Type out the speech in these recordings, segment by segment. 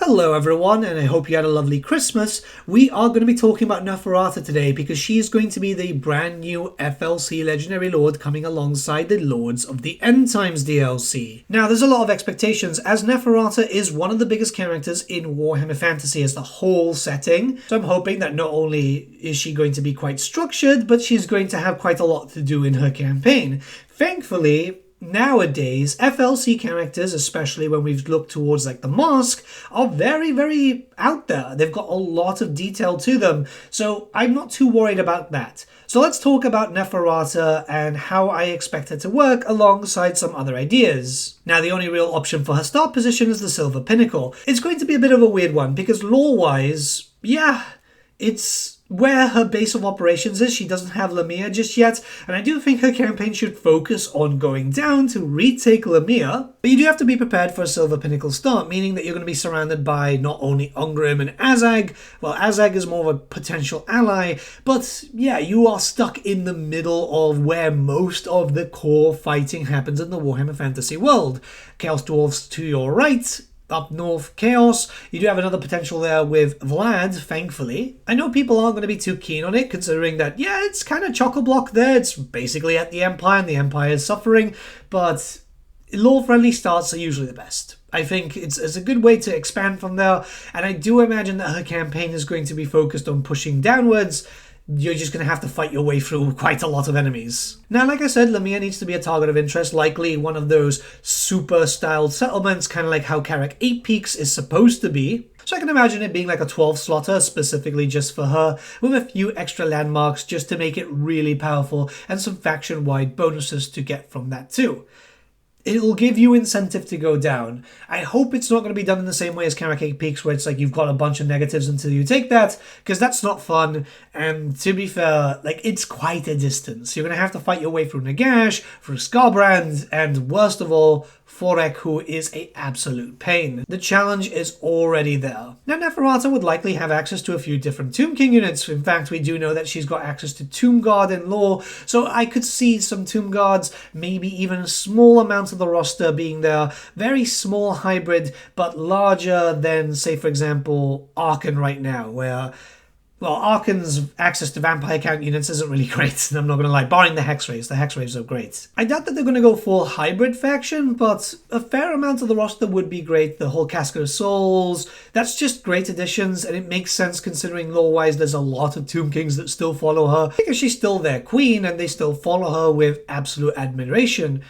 Hello everyone, and I hope you had a lovely Christmas. We are going to be talking about Neferata today because she's going to be the brand new FLC Legendary Lord coming alongside the Lords of the End Times DLC. Now there's a lot of expectations as Neferata is one of the biggest characters in Warhammer Fantasy as the whole setting. So I'm hoping that not only is she going to be quite structured, but she's going to have quite a lot to do in her campaign. Thankfully, nowadays, FLC characters, especially when we've looked towards like the Mask, are very out there. They've got a lot of detail to them, so I'm not too worried about that. So let's talk about Neferata and how I expect her to work alongside some other ideas. Now, the only real option for her start position is the Silver Pinnacle. It's going to be a bit of a weird one because lore-wise, yeah, it's where her base of operations is. She doesn't have Lamia just yet, and I do think her campaign should focus on going down to retake Lamia. But you do have to be prepared for a Silver Pinnacle start, meaning that you're going to be surrounded by not only Ungrim and Azag. Well, Azag is more of a potential ally, but yeah, you are stuck in the middle of where most of the core fighting happens in the Warhammer Fantasy world. Chaos Dwarfs to your right, up north, Chaos. You do have another potential there with Vlad, thankfully. I know people aren't going to be too keen on it, considering that, yeah, it's kind of chock-a-block there. It's basically at the Empire, and the Empire is suffering, but lore-friendly starts are usually the best. I think it's a good way to expand from there, and I do imagine that her campaign is going to be focused on pushing downwards. You're just going to have to fight your way through quite a lot of enemies. Now, like I said, Lamia needs to be a target of interest, likely one of those super-styled settlements, kind of like how Karak 8 Peaks is supposed to be. So I can imagine it being like a 12-slotter, specifically just for her, with a few extra landmarks just to make it really powerful, and some faction-wide bonuses to get from that too. It'll give you incentive to go down. I hope it's not going to be done in the same way as Karak 8 Peaks, where it's like you've got a bunch of negatives until you take that, because that's not fun. And to be fair, like, it's quite a distance. You're going to have to fight your way through Nagash, through Skarbrand, and worst of all, Forek, who is an absolute pain. The challenge is already there. Now, Neferata would likely have access to a few different Tomb King units. In fact, we do know that she's got access to Tomb Guard in lore, so I could see some Tomb Guards, maybe even a small amount of the roster being there. Very small hybrid, but larger than, say, for example, Arkan right now, where, well, Arkan's access to vampire count units isn't really great, and I'm not going to lie, barring the Hex Rays. The Hex Rays are great. I doubt that they're going to go full hybrid faction, but a fair amount of the roster would be great. The whole Casket of Souls, that's just great additions, and it makes sense considering lore-wise there's a lot of Tomb Kings that still follow her, because she's still their queen, and they still follow her with absolute admiration.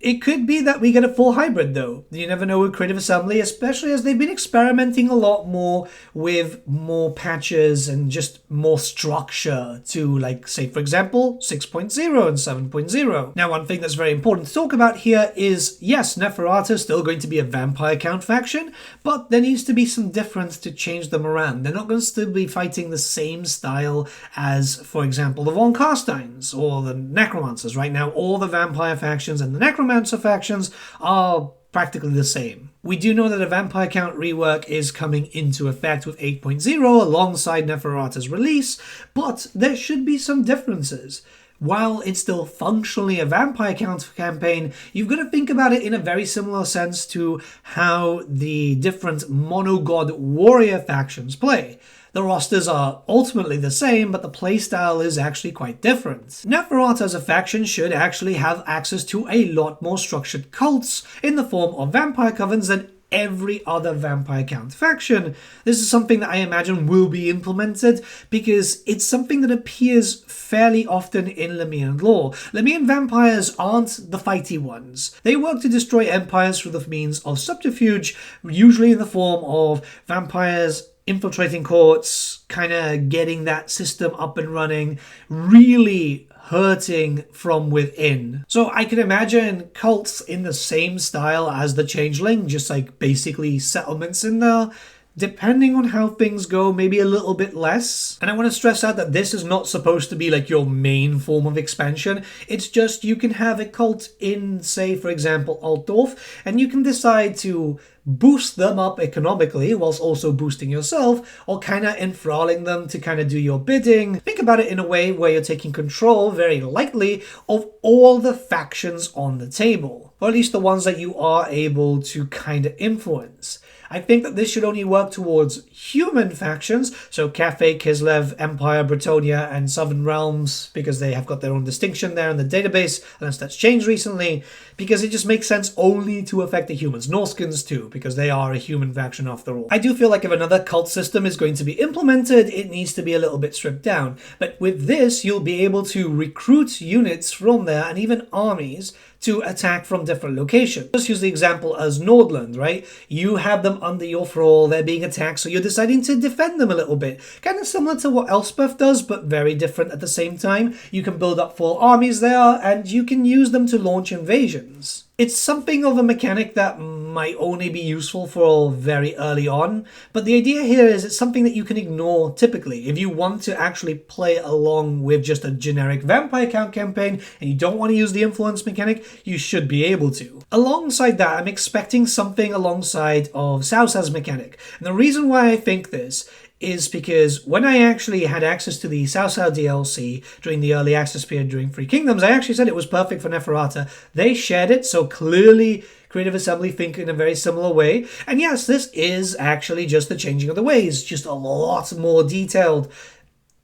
It could be that we get a full hybrid, though. You never know with Creative Assembly, especially as they've been experimenting a lot more with more patches and just more structure to, like, say, for example, 6.0 and 7.0. Now, one thing that's very important to talk about here is, yes, Neferata is still going to be a vampire count faction, but there needs to be some difference to change them around. They're not going to still be fighting the same style as, for example, the Von Carsteins or the Necromancers. Right now, all the vampire factions and the Necromancers factions are practically the same. We do know that a vampire count rework is coming into effect with 8.0 alongside Neferata's release, but there should be some differences. While it's still functionally a vampire count campaign, you've got to think about it in a very similar sense to how the different monogod warrior factions play. The rosters are ultimately the same, but the playstyle is actually quite different. Neferata as a faction should actually have access to a lot more structured cults in the form of vampire covens than every other vampire count faction. This is something that I imagine will be implemented because it's something that appears fairly often in Lamian lore. Lamian vampires aren't the fighty ones. They work to destroy empires through the means of subterfuge, usually in the form of vampires infiltrating courts, kind of getting that system up and running, really hurting from within. So I can imagine cults in the same style as the Changeling, just like basically settlements in there. Depending on how things go, maybe a little bit less. And I want to stress out that this is not supposed to be like your main form of expansion. It's just you can have a cult in, say, for example, Altdorf, and you can decide to boost them up economically whilst also boosting yourself, or kind of enthralling them to kind of do your bidding. Think about it in a way where you're taking control, very lightly, of all the factions on the table, or at least the ones that you are able to kind of influence. I think that this should only work towards human factions, so Cathay, Kislev, Empire, Bretonnia, and Southern Realms, because they have got their own distinction there in the database, unless that's changed recently, because it just makes sense only to affect the humans. Norskins too, because they are a human faction after all. I do feel like if another cult system is going to be implemented, it needs to be a little bit stripped down. But with this, you'll be able to recruit units from there, and even armies, to attack from different locations. Just use the example as Nordland, right? You have them under your thrall, they're being attacked, so you're deciding to defend them a little bit. Kind of similar to what Elspeth does, but very different at the same time. You can build up full armies there, and you can use them to launch invasions. It's something of a mechanic that might only be useful for very early on, but the idea here is it's something that you can ignore typically. If you want to actually play along with just a generic vampire count campaign and you don't want to use the influence mechanic, you should be able to. Alongside that, I'm expecting something alongside of Sausa's mechanic. And the reason why I think this is because when I actually had access to the Sausa DLC during the early access period during Free Kingdoms, I actually said it was perfect for Neferata. They shared it, so clearly Creative Assembly think in a very similar way. And yes, this is actually just the changing of the ways, just a lot more detailed.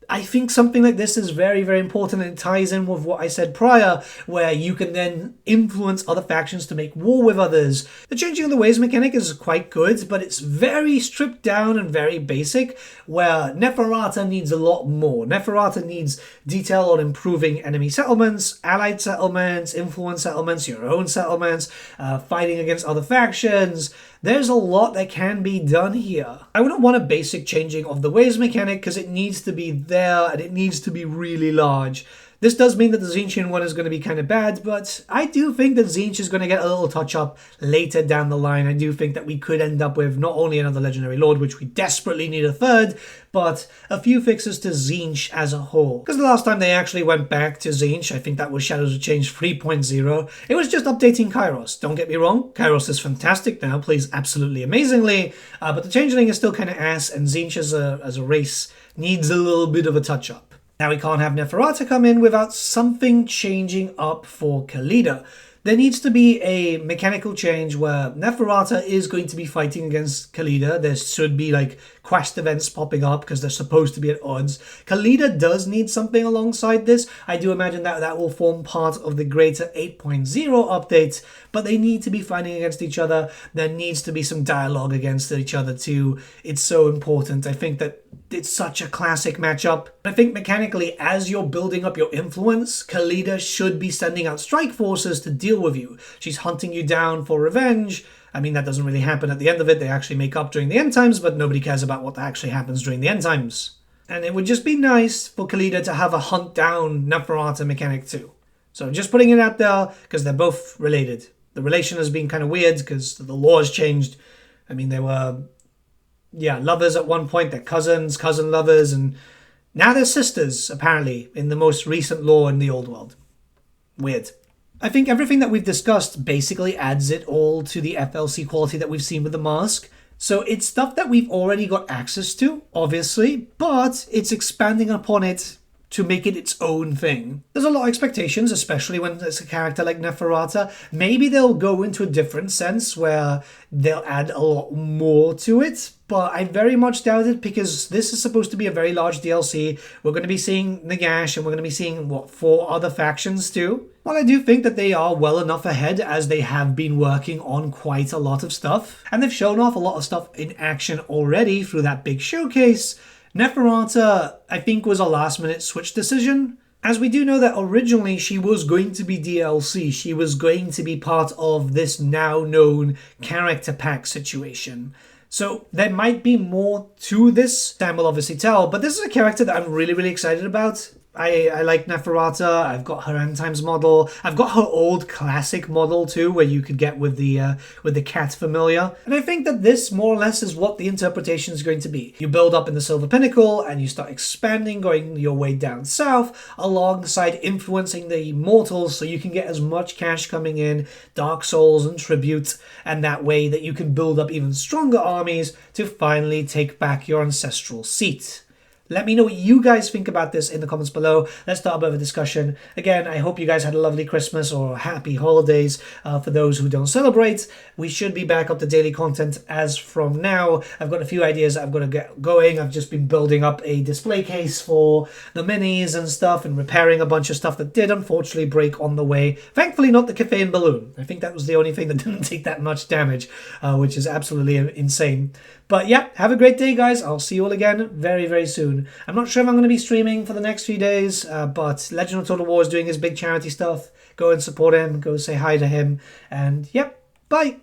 I think something like this is very, very important, and it ties in with what I said prior, where you can then influence other factions to make war with others. The changing of the ways mechanic is quite good, but it's very stripped down and very basic, where Neferata needs a lot more. Neferata needs detail on improving enemy settlements, allied settlements, influence settlements, your own settlements, fighting against other factions. There's a lot that can be done here. I wouldn't want a basic changing of the ways mechanic because it needs to be there and it needs to be really large. This does mean that the Tzeentchian one is going to be kind of bad, but I do think that Tzeentch is going to get a little touch-up later down the line. I do think that we could end up with not only another Legendary Lord, which we desperately need a third, but a few fixes to Tzeentch as a whole. Because the last time they actually went back to Tzeentch, I think that was Shadows of Change 3.0, it was just updating Kairos. Don't get me wrong, Kairos is fantastic now, plays absolutely amazingly, but the Changeling is still kind of ass, and Tzeentch as a race needs a little bit of a touch-up. Now we can't have Neferata come in without something changing up for Khalida. There needs to be a mechanical change where Neferata is going to be fighting against Khalida. There should be like quest events popping up because they're supposed to be at odds. Khalida does need something alongside this. I do imagine that that will form part of the greater 8.0 update, but they need to be fighting against each other. There needs to be some dialogue against each other too. It's so important. I think that it's such a classic matchup. I think mechanically, as you're building up your influence, Khalida should be sending out strike forces to deal with you. She's hunting you down for revenge. I mean, that doesn't really happen at the end of it. They actually make up during the end times, but nobody cares about what actually happens during the end times. And it would just be nice for Khalida to have a hunt down Neferata mechanic too. So just putting it out there, because they're both related. The relation has been kind of weird because the law has changed. I mean, they were lovers at one point, they're cousins, cousin lovers, and now they're sisters, apparently, in the most recent lore in the old world. Weird. I think everything that we've discussed basically adds it all to the FLC quality that we've seen with the mask. So it's stuff that we've already got access to, obviously, but it's expanding upon it to make it its own thing. There's a lot of expectations, especially when it's a character like Neferata. Maybe they'll go into a different sense where they'll add a lot more to it, but I very much doubt it because this is supposed to be a very large DLC. We're going to be seeing Nagash and we're going to be seeing, 4 other factions too? Well, I do think that they are well enough ahead as they have been working on quite a lot of stuff, and they've shown off a lot of stuff in action already through that big showcase. Neferata, I think, was a last-minute switch decision, as we do know that originally she was going to be DLC. She was going to be part of this now-known character pack situation. So there might be more to this. Time will obviously tell, but this is a character that I'm really, really excited about. I like Neferata. I've got her end times model. I've got her old classic model too, where you could get with the cat familiar. And I think that this more or less is what the interpretation is going to be. You build up in the Silver Pinnacle and you start expanding, going your way down south, alongside influencing the mortals so you can get as much cash coming in, Dark Souls and Tribute, and that way that you can build up even stronger armies to finally take back your ancestral seat. Let me know what you guys think about this in the comments below. Let's start a bit of a discussion. Again, I hope you guys had a lovely Christmas or happy holidays. For those who don't celebrate, we should be back up to daily content as from now. I've got a few ideas I've got to get going. I've just been building up a display case for the minis and stuff and repairing a bunch of stuff that did unfortunately break on the way. Thankfully not the caffeine balloon. I think that was the only thing that didn't take that much damage, which is absolutely insane. But yeah, have a great day, guys. I'll see you all again very, very soon. I'm not sure if I'm going to be streaming for the next few days, but Legend of Total War is doing his big charity stuff. Go and support him. Go say hi to him. And yep, bye.